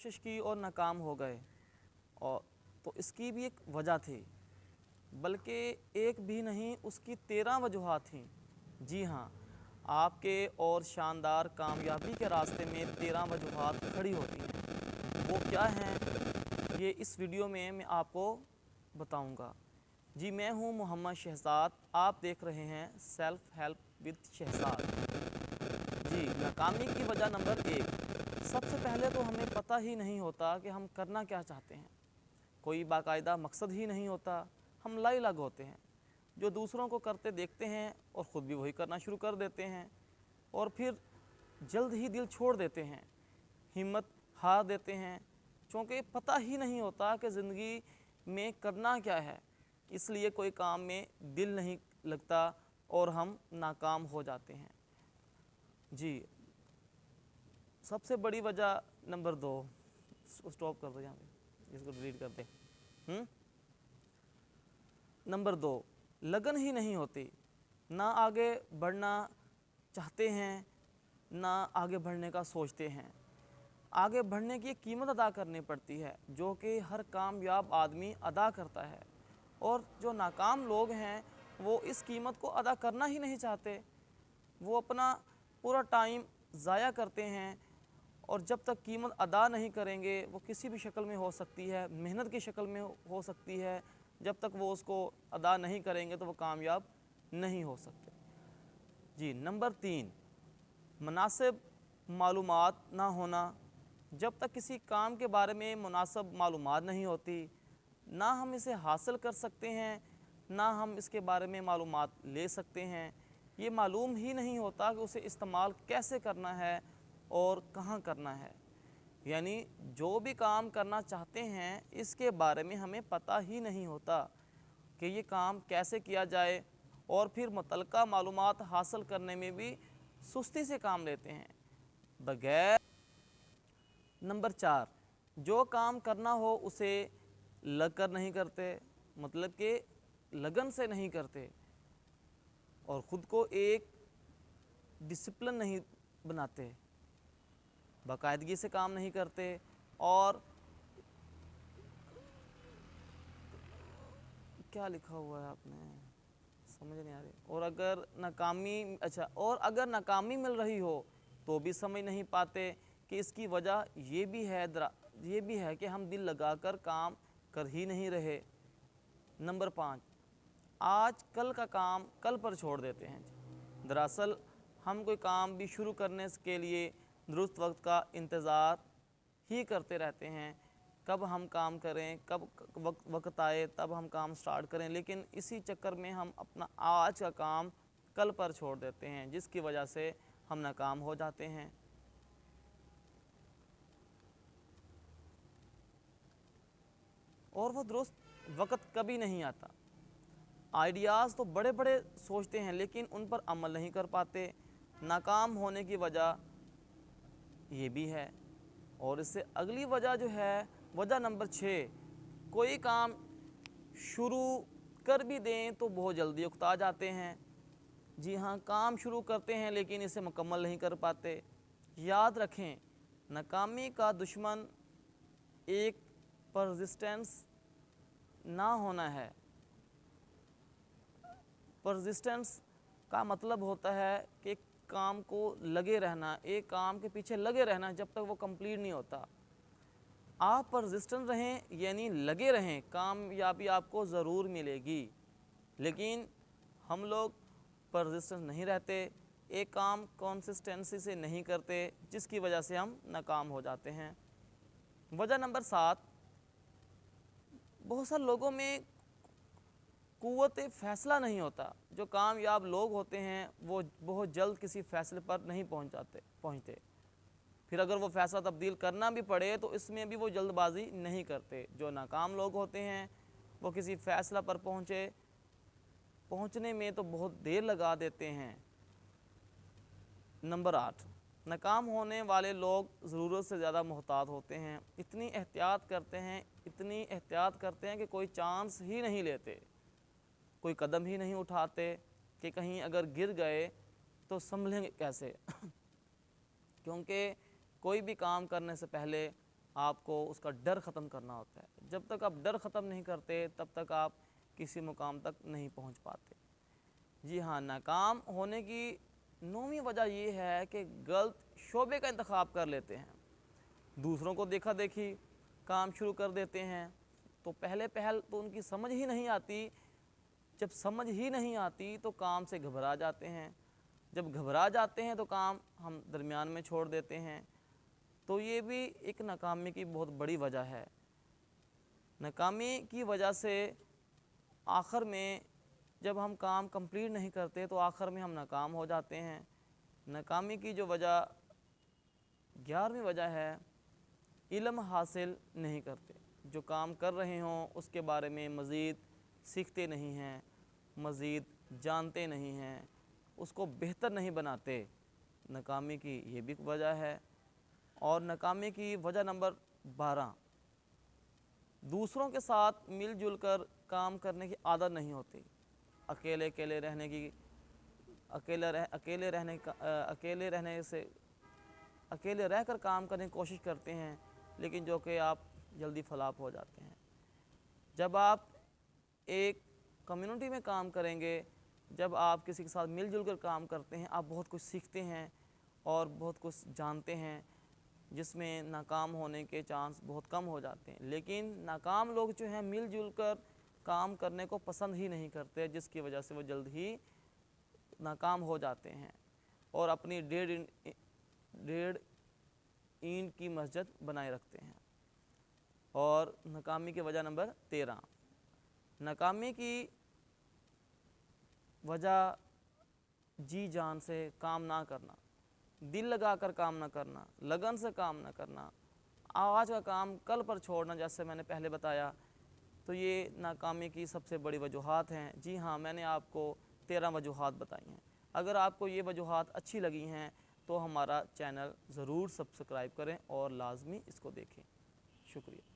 कोशिश की और नाकाम हो गए, और तो इसकी भी एक वजह थी, बल्कि एक भी नहीं, उसकी 13 वजूहात थीं। जी हाँ, आपके और शानदार कामयाबी के रास्ते में 13 वजूहात खड़ी होती हैं। वो क्या हैं, ये इस वीडियो में मैं आपको बताऊंगा। जी, मैं हूं मोहम्मद शहजाद, आप देख रहे हैं सेल्फ हेल्प विद शहजाद। जी, नाकामी की वजह नंबर 1, सबसे पहले तो हमें पता ही नहीं होता कि हम करना क्या चाहते हैं। कोई बाकायदा मकसद ही नहीं होता, हम लाइलाग होते हैं, जो दूसरों को करते देखते हैं और ख़ुद भी वही करना शुरू कर देते हैं, और फिर जल्द ही दिल छोड़ देते हैं, हिम्मत हार देते हैं, क्योंकि पता ही नहीं होता कि ज़िंदगी में करना क्या है। इसलिए कोई काम में दिल नहीं लगता और हम नाकाम हो जाते हैं। जी, सबसे बड़ी वजह नंबर 2, स्टॉप कर दो यहाँ पे, इसको डिलीट कर दे। नंबर 2, लगन ही नहीं होती, ना आगे बढ़ना चाहते हैं, ना आगे बढ़ने का सोचते हैं। आगे बढ़ने की कीमत अदा करनी पड़ती है, जो कि हर कामयाब आदमी अदा करता है, और जो नाकाम लोग हैं वो इस कीमत को अदा करना ही नहीं चाहते। वो अपना पूरा टाइम ज़ाया करते हैं, और जब तक कीमत अदा नहीं करेंगे, वो किसी भी शक्ल में हो सकती है, मेहनत की शक्ल में हो सकती है, जब तक वो उसको अदा नहीं करेंगे तो वो कामयाब नहीं हो सकते। जी, नंबर 3, मुनासिब मालूमात ना होना। जब तक किसी काम के बारे में मुनासिब मालूमात नहीं होती, ना हम इसे हासिल कर सकते हैं, ना हम इसके बारे में मालूमात ले सकते हैं। ये मालूम ही नहीं होता कि उसे इस्तेमाल कैसे करना है और कहाँ करना है। यानी जो भी काम करना चाहते हैं, इसके बारे में हमें पता ही नहीं होता कि ये काम कैसे किया जाए, और फिर मुतल्लिका मालूमात हासिल करने में भी सुस्ती से काम लेते हैं बगैर। नंबर 4, जो काम करना हो उसे लग कर नहीं करते, मतलब कि लगन से नहीं करते, और ख़ुद को एक डिसिप्लिन नहीं बनाते, बाकायदगी से काम नहीं करते, और क्या लिखा हुआ है आपने, समझ नहीं आ रही। और अगर नाकामी मिल रही हो तो भी समझ नहीं पाते कि इसकी वजह ये भी है कि हम दिल लगाकर काम कर ही नहीं रहे। नंबर 5, आज कल का काम कल पर छोड़ देते हैं। दरअसल हम कोई काम भी शुरू करने के लिए दुरुस्त वक्त का इंतज़ार ही करते रहते हैं, कब हम काम करें, कब वक्त आए तब हम काम स्टार्ट करें, लेकिन इसी चक्कर में हम अपना आज का काम कल पर छोड़ देते हैं, जिसकी वजह से हम नाकाम हो जाते हैं। और वो दुरुस्त वक्त कभी नहीं आता। आइडियाज़ तो बड़े बड़े सोचते हैं, लेकिन उन पर अमल नहीं कर पाते। नाकाम होने की वजह ये भी है। और इससे अगली वजह जो है, वजह नंबर 6, कोई काम शुरू कर भी दें तो बहुत जल्दी उकता जाते हैं। जी हाँ, काम शुरू करते हैं लेकिन इसे मुकम्मल नहीं कर पाते। याद रखें, नाकामी का दुश्मन एक परसिस्टेंस ना होना है। परसिस्टेंस का मतलब होता है कि काम को लगे रहना, एक काम के पीछे लगे रहना जब तक वो कंप्लीट नहीं होता। आप परसिस्टेंट रहें, यानी लगे रहें, कामयाबी आपको ज़रूर मिलेगी। लेकिन हम लोग परसिस्टेंट नहीं रहते, एक काम कंसिस्टेंसी से नहीं करते, जिसकी वजह से हम नाकाम हो जाते हैं। वजह नंबर 7, बहुत सारे लोगों में कुव्वत फ़ैसला नहीं होता। जो कामयाब लोग होते हैं वो बहुत जल्द किसी फ़ैसले पर नहीं पहुंचते। फिर अगर वो फ़ैसला तब्दील करना भी पड़े तो इसमें भी वो जल्दबाजी नहीं करते। जो नाकाम लोग होते हैं वो किसी फ़ैसला पर पहुंचने में तो बहुत देर लगा देते हैं। नंबर 8, नाकाम होने वाले लोग ज़रूरत से ज़्यादा मोहतात होते हैं। इतनी एहतियात करते हैं कि कोई चांस ही नहीं लेते, कोई कदम ही नहीं उठाते कि कहीं अगर गिर गए तो संभलेंगे कैसे क्योंकि कोई भी काम करने से पहले आपको उसका डर ख़त्म करना होता है। जब तक आप डर ख़त्म नहीं करते तब तक आप किसी मुकाम तक नहीं पहुंच पाते। जी हाँ, नाकाम होने की 9वीं वजह ये है कि गलत शोबे का इंतखाब कर लेते हैं। दूसरों को देखा देखी काम शुरू कर देते हैं, तो पहले पहल तो उनकी समझ ही नहीं आती। जब समझ ही नहीं आती तो काम से घबरा जाते हैं। जब घबरा जाते हैं तो काम हम दरमियान में छोड़ देते हैं। तो ये भी एक नाकामी की बहुत बड़ी वजह है। नाकामी की वजह से आखिर में जब हम काम कंप्लीट नहीं करते तो आखिर में हम नाकाम हो जाते हैं। नाकामी की जो वजह 11वीं वजह है, इल्म हासिल नहीं करते। जो काम कर रहे हों उसके बारे में मज़ीद सीखते नहीं हैं, मज़ीद जानते नहीं हैं, उसको बेहतर नहीं बनाते। नाकामी की ये भी वजह है। और नाकामी की वजह नंबर 12, दूसरों के साथ मिलजुल कर काम करने की आदत नहीं होती। अकेले अकेले रहने की अकेले रहकर काम करने की कोशिश करते हैं, लेकिन जो कि आप जल्दी फलाप हो जाते हैं। जब आप एक कम्युनिटी में काम करेंगे, जब आप किसी के साथ मिलजुल कर काम करते हैं, आप बहुत कुछ सीखते हैं और बहुत कुछ जानते हैं, जिसमें नाकाम होने के चांस बहुत कम हो जाते हैं। लेकिन नाकाम लोग जो हैं मिलजुल कर काम करने को पसंद ही नहीं करते, जिसकी वजह से वो जल्द ही नाकाम हो जाते हैं और अपनी डेढ़ ईंट की मस्जिद बनाए रखते हैं। और नाकामी की वजह नंबर 13, नाकामी की वजह जी जान से काम ना करना, दिल लगाकर काम ना करना, लगन से काम ना करना, आज का काम कल पर छोड़ना, जैसे मैंने पहले बताया। तो ये नाकामी की सबसे बड़ी वजूहात हैं। जी हाँ, मैंने आपको 13 वजूहात बताई हैं। अगर आपको ये वजूहात अच्छी लगी हैं तो हमारा चैनल ज़रूर सब्सक्राइब करें और लाजमी इसको देखें। शुक्रिया।